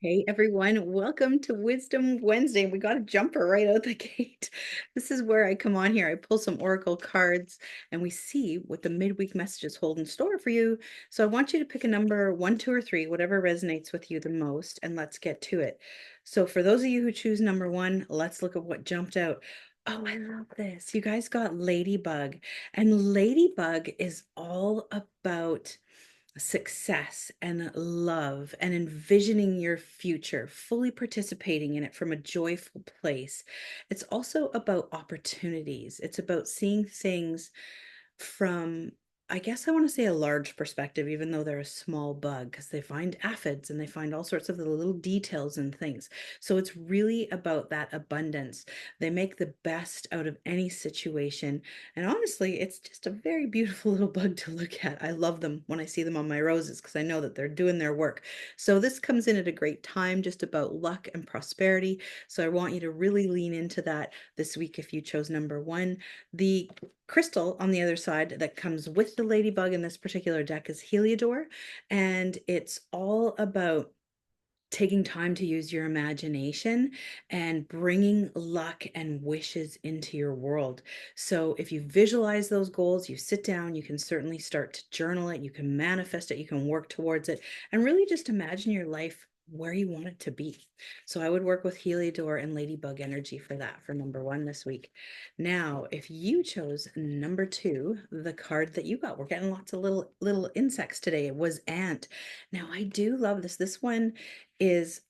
Hey everyone, welcome to Wisdom Wednesday. We got a jumper right out the gate. This is where I come on here. I pull some oracle cards and we see what the midweek messages hold in store for you. So I want you to pick a number one, two, or three, whatever resonates with you the most, and let's get to it. So for those of you who choose number one, let's look at what jumped out. Oh, I love this. You guys got Ladybug, and Ladybug is all about success and love and envisioning your future, fully participating in it from a joyful place. It's also about opportunities. It's about seeing things from, I guess I want to say a large perspective, even though they're a small bug, because they find aphids and they find all sorts of the little details and things. So it's really about that abundance. They make the best out of any situation. And honestly, it's just a very beautiful little bug to look at. I love them when I see them on my roses because I know that they're doing their work. So this comes in at a great time, just about luck and prosperity. So I want you to really lean into that this week if you chose number one. The crystal on the other side that comes with the ladybug in this particular deck is Heliodor, and it's all about taking time to use your imagination and bringing luck and wishes into your world. So if you visualize those goals, you sit down, you can certainly start to journal it, you can manifest it, you can work towards it, and really just imagine your life where you want it to be. So I would work with Heliodor and Ladybug energy for that for number one this week. Now, if you chose number two, the card that you got, we're getting lots of little insects today. It was ant. Now I do love this. This one is,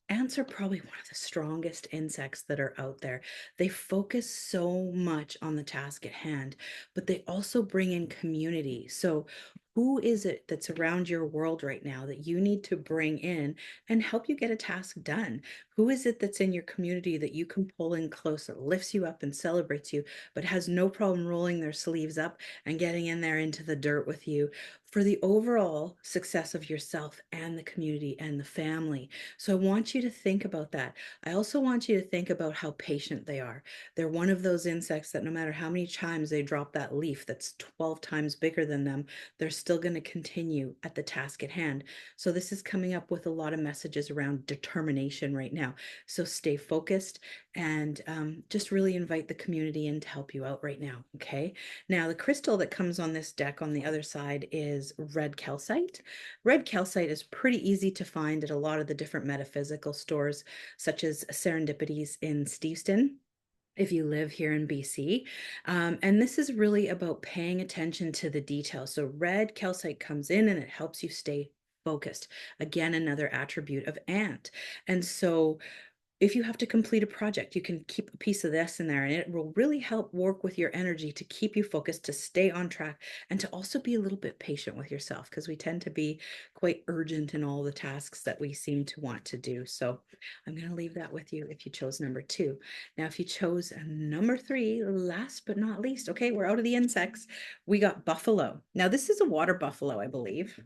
ants are probably one of the strongest insects that are out there. They focus so much on the task at hand, but they also bring in community. So, who is it that's around your world right now that you need to bring in and help you get a task done? Who is it that's in your community that you can pull in close, that lifts you up and celebrates you, but has no problem rolling their sleeves up and getting in there into the dirt with you for the overall success of yourself and the community and the family? So I want you to think about that. I also want you to think about how patient they are. They're one of those insects that no matter how many times they drop that leaf that's 12 times bigger than them, they're still going to continue at the task at hand. So this is coming up with a lot of messages around determination right now. So stay focused and just really invite the community in to help you out right now. Okay. Now, the crystal that comes on this deck on the other side is red calcite. Red calcite is pretty easy to find at a lot of the different metaphysical stores, such as Serendipities in Steveston, if you live here in BC. And this is really about paying attention to the details. So red calcite comes in and it helps you stay focused. Again, another attribute of ant. And so if you have to complete a project, you can keep a piece of this in there and it will really help work with your energy to keep you focused, to stay on track, and to also be a little bit patient with yourself because we tend to be quite urgent in all the tasks that we seem to want to do. So I'm going to leave that with you if you chose number two. Now, if you chose number three, last but not least, okay, we're out of the insects. We got buffalo. Now, this is a water buffalo, I believe.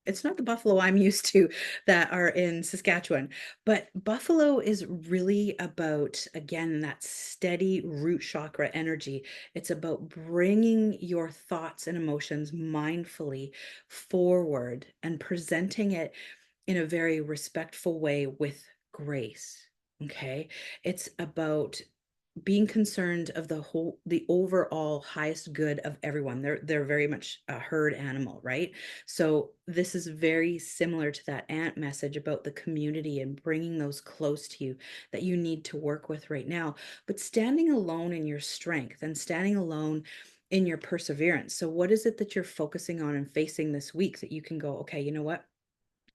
It's not the buffalo I'm used to that are in Saskatchewan, but buffalo is really about, again, that steady root chakra energy. It's about bringing your thoughts and emotions mindfully forward and presenting it in a very respectful way with grace. Okay. It's about being concerned of the overall highest good of everyone. They're very much a herd animal, right? So this is very similar to that ant message about the community and bringing those close to you that you need to work with right now, but standing alone in your strength and standing alone in your perseverance. So what is it that you're focusing on and facing this week that you can go, okay, you know what,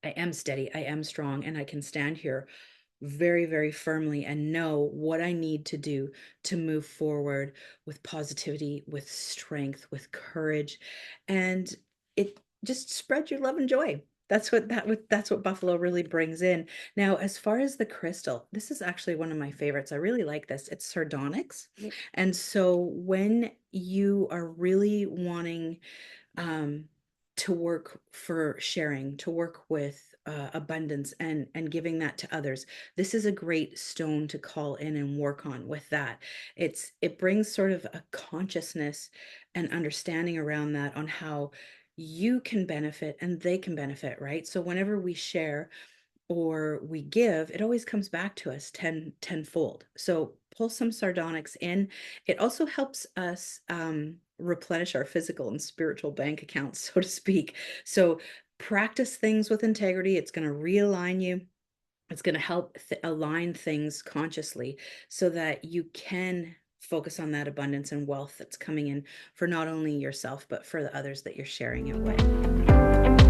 I am steady, I am strong, and I can stand here very, very firmly and know what I need to do to move forward with positivity, with strength, with courage, and it just spread your love and joy. That's what Buffalo really brings in. Now, as far as the crystal, this is actually one of my favorites. I really like this. It's sardonyx. And so when you are really wanting um, to work for sharing, to work with abundance and giving that to others. This is a great stone to call in and work on with that. It brings sort of a consciousness and understanding around that on how you can benefit and they can benefit, right? So whenever we share or we give, it always comes back to us tenfold. So pull some sardonyx in. It also helps us replenish our physical and spiritual bank accounts, so to speak. So practice things with integrity. It's going to realign you. It's going to help align things consciously so that you can focus on that abundance and wealth that's coming in for not only yourself, but for the others that you're sharing it with.